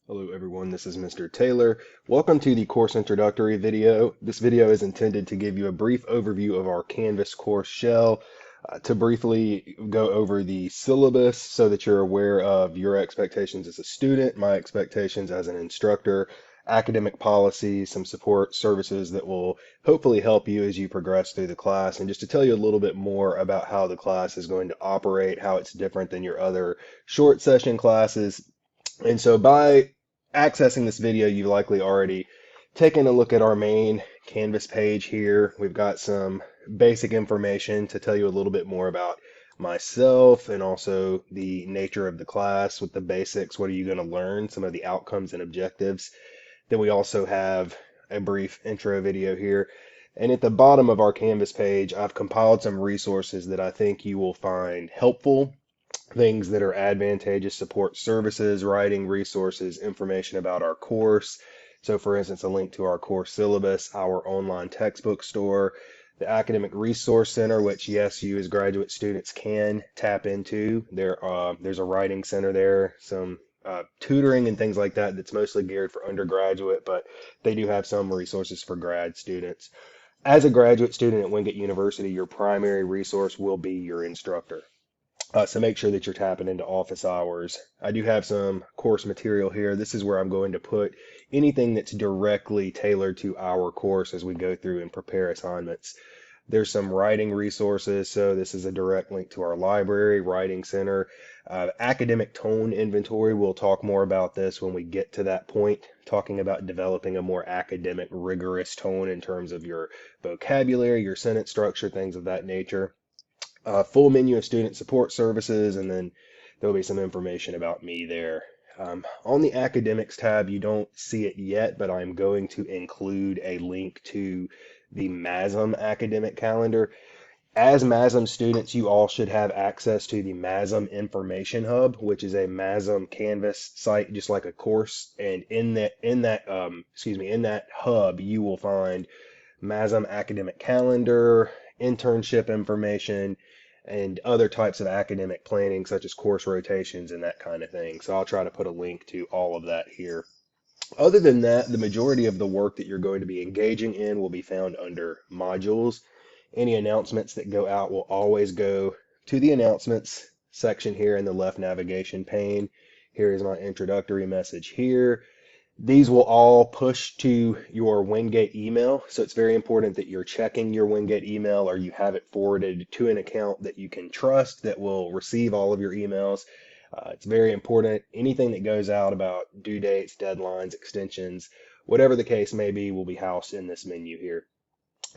Hello everyone, this is Mr. Taylor. Welcome to the course introductory video. This video is intended to give you a brief overview of our Canvas course shell, to briefly go over the syllabus so that you're aware of your expectations as a student, my expectations as an instructor, academic policies, some support services that will hopefully help you as you progress through the class, and just to tell you a little bit more about how the class is going to operate, how it's different than your other short session classes. And so by accessing this video, you've likely already taken a look at our main Canvas page here. We've got some basic information to tell you a little bit more about myself and also the nature of the class with the basics. What are you going to learn? Some of the outcomes and objectives. Then we also have a brief intro video here. And at the bottom of our Canvas page, I've compiled some resources that I think you will find helpful, things that are advantageous, support services, writing resources, information about our course. So for instance, a link to our course syllabus, our online textbook store, the Academic Resource Center, which yes, you as graduate students can tap into. There's a writing center there, some tutoring and things like that that's mostly geared for undergraduate, but they do have some resources for grad students. As a graduate student at Wingate University, your primary resource will be your instructor. So make sure that you're tapping into office hours. I do have some course material here. This is where I'm going to put anything that's directly tailored to our course as we go through and prepare assignments. There's some writing resources. So this is a direct link to our library, writing center, academic tone inventory. We'll talk more about this when we get to that point, talking about developing a more academic, rigorous tone in terms of your vocabulary, your sentence structure, things of that nature. Full menu of student support services, and then there'll be some information about me there. On the academics tab, you don't see it yet, but I'm going to include a link to the MASM academic calendar. As MASM students, you all should have access to the MASM Information Hub, which is a MASM Canvas site, just like a course. And in that hub, you will find MASM academic calendar, internship information, and other types of academic planning, such as course rotations and that kind of thing. So I'll try to put a link to all of that here. Other than that, the majority of the work that you're going to be engaging in will be found under modules. Any announcements that go out will always go to the announcements section here in the left navigation pane. Here is my introductory message here. These will all push to your Wingate email, so it's very important that you're checking your Wingate email or you have it forwarded to an account that you can trust that will receive all of your emails. It's very important. Anything that goes out about due dates, deadlines, extensions, whatever the case may be, will be housed in this menu here.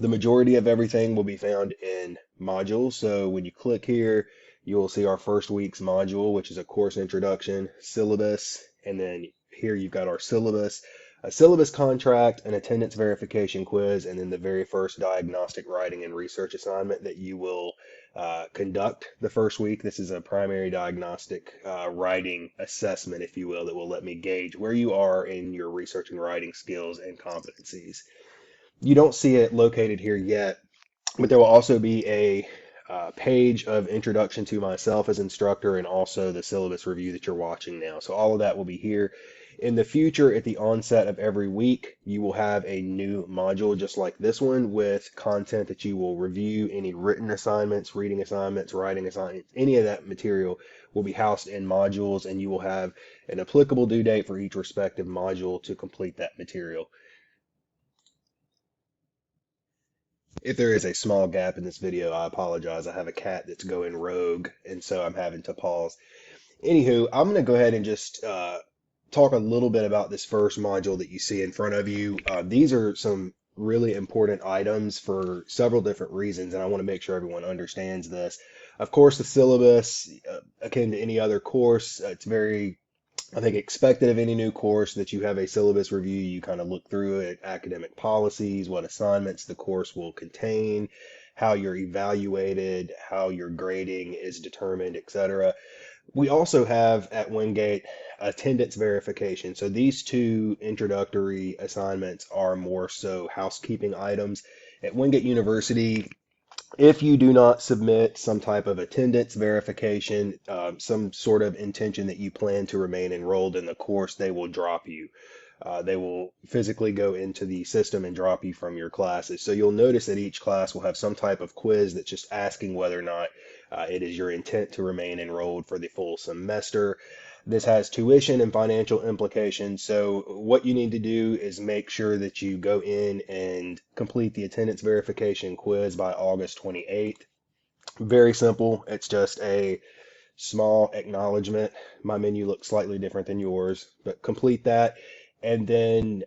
The majority of everything will be found in modules, so when you click here, you will see our first week's module, which is a course introduction, syllabus, and then here you've got our syllabus, a syllabus contract, an attendance verification quiz, and then the very first diagnostic writing and research assignment that you will conduct the first week. This is a primary diagnostic writing assessment, if you will, that will let me gauge where you are in your research and writing skills and competencies. You don't see it located here yet, but there will also be a page of introduction to myself as instructor and also the syllabus review that you're watching now. So all of that will be here. In the future, at the onset of every week, you will have a new module just like this one with content that you will review. Any written assignments, reading assignments, writing assignments, any of that material will be housed in modules, and you will have an applicable due date for each respective module to complete that material. If there is a small gap in this video, I apologize. I have a cat that's going rogue, and so I'm having to pause. Anywho, I'm going to go ahead and just talk a little bit about this first module that you see in front of you. These are some really important items for several different reasons, and I want to make sure everyone understands this. Of course, the syllabus, akin to any other course, it's very, I think, expected of any new course that you have a syllabus review. You kind of look through it, academic policies, what assignments the course will contain, how you're evaluated, how your grading is determined, etc. We also have at Wingate attendance verification. So these two introductory assignments are more so housekeeping items. At Wingate University, If you do not submit some type of attendance verification, some sort of intention that you plan to remain enrolled in the course, they will drop you. They will physically go into the system and drop you from your classes. So you'll notice that each class will have some type of quiz that's just asking whether or not it is your intent to remain enrolled for the full semester. This has tuition and financial implications. So what you need to do is make sure that you go in and complete the attendance verification quiz by August 28th. Very simple. It's just a small acknowledgement. My menu looks slightly different than yours, but complete that. And then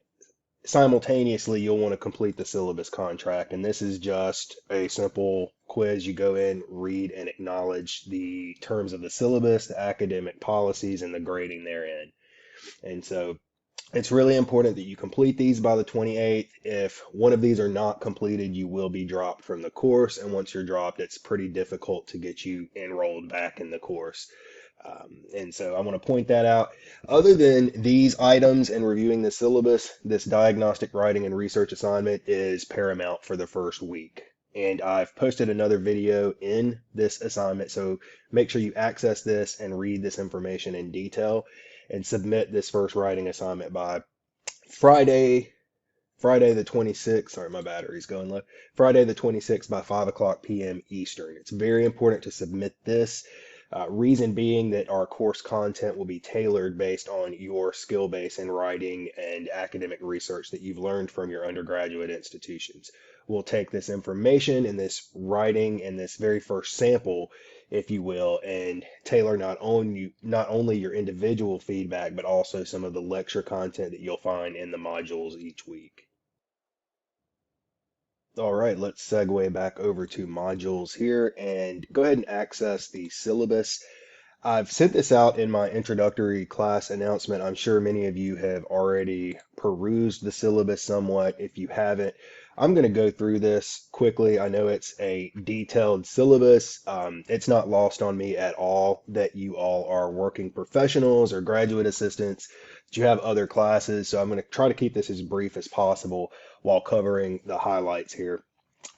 simultaneously, you'll want to complete the syllabus contract. And this is just a simple quiz. You go in, read, and acknowledge the terms of the syllabus, the academic policies, and the grading therein. And so it's really important that you complete these by the 28th. If one of these are not completed, you will be dropped from the course. And once you're dropped, it's pretty difficult to get you enrolled back in the course. And so I want to point that out. Other than these items and reviewing the syllabus, this diagnostic writing and research assignment is paramount for the first week. And I've posted another video in this assignment, so make sure you access this and read this information in detail and submit this first writing assignment by Friday, Friday the 26th. Sorry, my battery's going low. Friday the 26th by 5 o'clock p.m. Eastern. It's very important to submit this. Reason being that our course content will be tailored based on your skill base in writing and academic research that you've learned from your undergraduate institutions. We'll take this information and this writing and this very first sample, if you will, and tailor not only your individual feedback, but also some of the lecture content that you'll find in the modules each week. All right, let's segue back over to modules here and go ahead and access the syllabus. I've sent this out in my introductory class announcement. I'm sure many of you have already perused the syllabus somewhat. If you haven't, I'm going to go through this quickly. I know it's a detailed syllabus. It's not lost on me at all that you all are working professionals or graduate assistants, that you have other classes. So I'm going to try to keep this as brief as possible while covering the highlights here.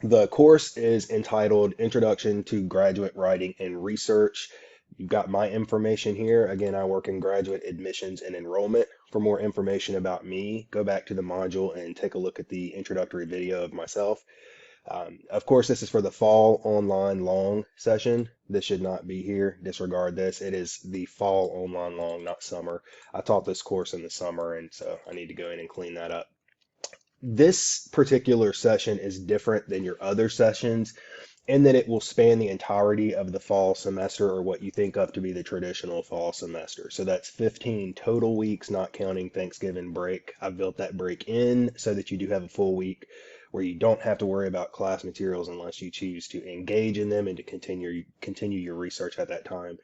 The course is entitled Introduction to Graduate Writing and Research. You've got my information here. Again, I work in graduate admissions and enrollment. For more information about me, go back to the module and take a look at the introductory video of myself. Of course, this is for the fall online long session. This should not be here. Disregard this. It is the fall online long, not summer. I taught this course in the summer, and so I need to go in and clean that up. This particular session is different than your other sessions in that it will span the entirety of the fall semester, or what you think of to be the traditional fall semester. So that's 15 total weeks, not counting Thanksgiving break. I've built that break in so that you do have a full week where you don't have to worry about class materials unless you choose to engage in them and to continue your research at that time.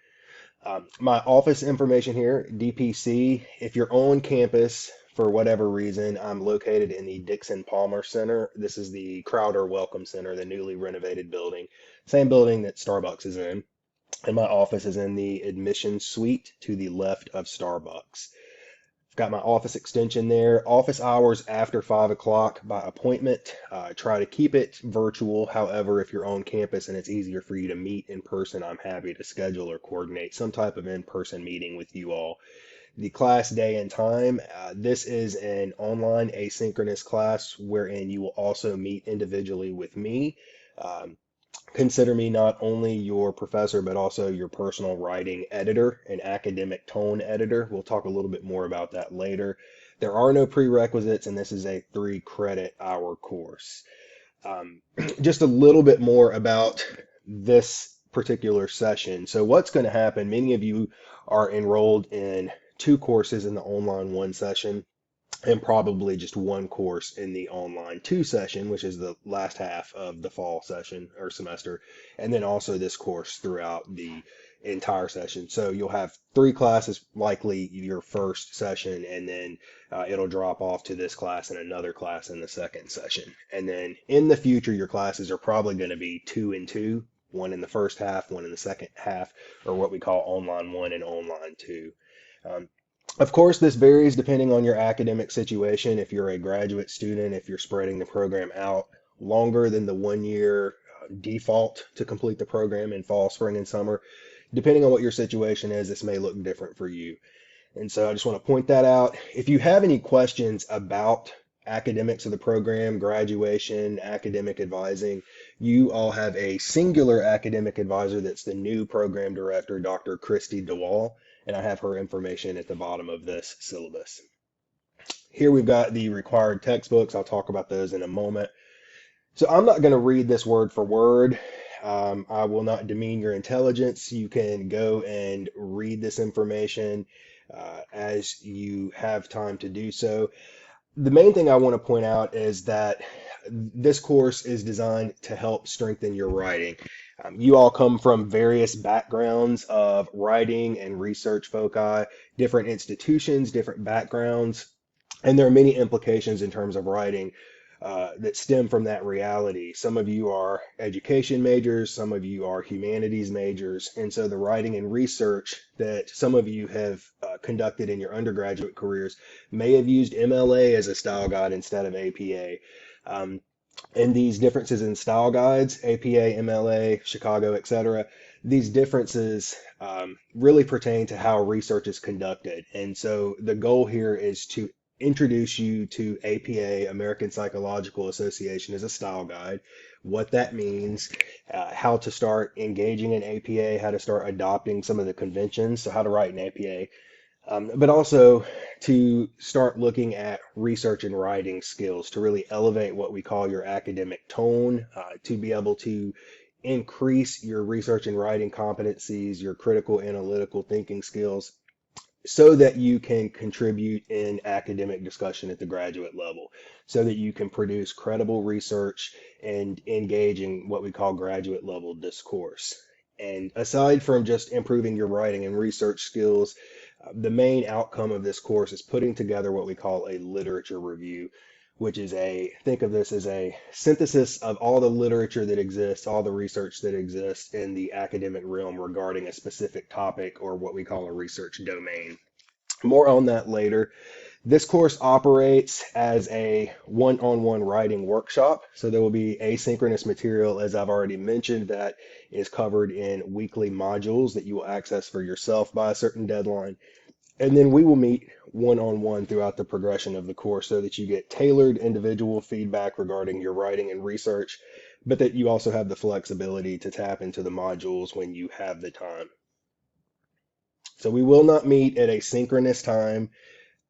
My office information here, DPC. If you're on campus for whatever reason, I'm located in the Dixon Palmer Center. This is the Crowder Welcome Center, the newly renovated building, same building that Starbucks is in. And my office is in the admission suite to the left of Starbucks. I've got my office extension there. Office hours after 5 o'clock by appointment. Try to keep it virtual. However, if you're on campus and it's easier for you to meet in person, I'm happy to schedule or coordinate some type of in-person meeting with you all. The class day and time. This is an online asynchronous class wherein you will also meet individually with me. Um, Consider me not only your professor, but also your personal writing editor and academic tone editor. We'll talk a little bit more about that later. There are no prerequisites, and this is a 3 credit hour course. Just a little bit more about this particular session. So what's going to happen, many of you are enrolled in 2 courses in the online 1 session, and probably just 1 course in the online 2 session, which is the last half of the fall session or semester, and then also this course throughout the entire session. So you'll have 3 classes, likely your first session, and then it'll drop off to this class and another class in the second session. And then in the future, your classes are probably going to be 2 and 2, one in the first half, one in the second half, or what we call online 1 and online 2. Of course, this varies depending on your academic situation. If you're a graduate student, if you're spreading the program out longer than the 1 year, default to complete the program in fall, spring, and summer. Depending on what your situation is, this may look different for you. And so I just want to point that out. If you have any questions about academics of the program, graduation, academic advising, you all have a singular academic advisor that's the new program director, Dr. Christy DeWall, and I have her information at the bottom of this syllabus. Here we've got the required textbooks. I'll talk about those in a moment. So I'm not going to read this word for word. I will not demean your intelligence. You can go and read this information as you have time to do so. The main thing I want to point out is that this course is designed to help strengthen your writing. You all come from various backgrounds of writing and research foci, different institutions, different backgrounds, and there are many implications in terms of writing that stem from that reality. Some of you are education majors, some of you are humanities majors, and so the writing and research that some of you have conducted in your undergraduate careers may have used MLA as a style guide instead of APA. And these differences in style guides, APA, MLA, Chicago, etc., these differences really pertain to how research is conducted. And so the goal here is to introduce you to APA, American Psychological Association, as a style guide, what that means, how to start engaging in APA, how to start adopting some of the conventions, so how to write an APA, but also to start looking at research and writing skills to really elevate what we call your academic tone, to be able to increase your research and writing competencies, your critical analytical thinking skills, so that you can contribute in academic discussion at the graduate level, so that you can produce credible research and engage in what we call graduate level discourse. And aside from just improving your writing and research skills, the main outcome of this course is putting together what we call a literature review, which is think of this as a synthesis of all the literature that exists, all the research that exists in the academic realm regarding a specific topic or what we call a research domain. More on that later. This course operates as a one-on-one writing workshop. So there will be asynchronous material, as I've already mentioned, that is covered in weekly modules that you will access for yourself by a certain deadline. And then we will meet one-on-one throughout the progression of the course so that you get tailored individual feedback regarding your writing and research, but that you also have the flexibility to tap into the modules when you have the time. So we will not meet at a synchronous time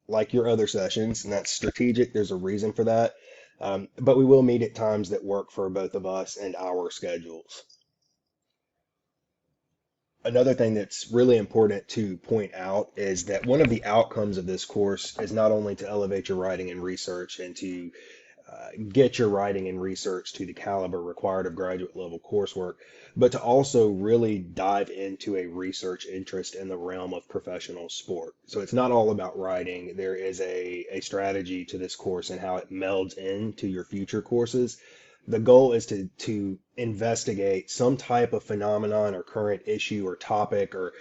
like your other sessions, and that's strategic. There's a reason for that. But we will meet at times that work for both of us and our schedules. Another thing that's really important to point out is that one of the outcomes of this course is not only to elevate your writing and research and to get your writing and research to the caliber required of graduate level coursework, but to also really dive into a research interest in the realm of professional sport. So it's not all about writing. There is a strategy to this course and how it melds into your future courses. The goal is to investigate some type of phenomenon or current issue or topic or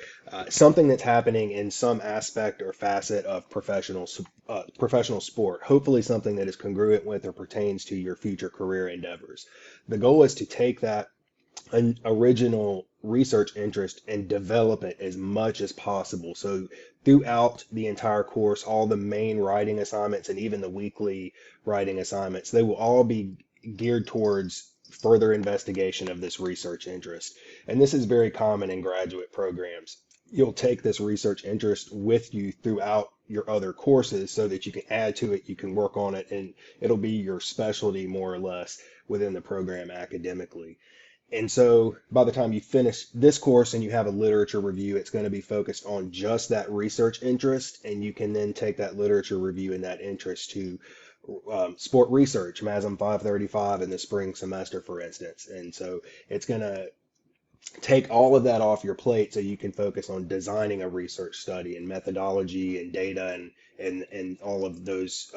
something that's happening in some aspect or facet of professional sport, hopefully something that is congruent with or pertains to your future career endeavors. The goal is to take that an original research interest and develop it as much as possible. So throughout the entire course, all the main writing assignments and even the weekly writing assignments, they will all be geared towards further investigation of this research interest. And this is very common in graduate programs. You'll take this research interest with you throughout your other courses so that you can add to it, you can work on it, and it'll be your specialty more or less within the program academically. And so by the time you finish this course and you have a literature review, it's going to be focused on just that research interest, and you can then take that literature review and that interest to sport research, MASM 535 in the spring semester, for instance. And so it's going to take all of that off your plate so you can focus on designing a research study and methodology and data and all of those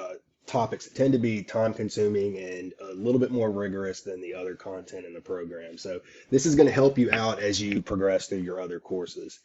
topics that tend to be time consuming and a little bit more rigorous than the other content in the program. So this is going to help you out as you progress through your other courses.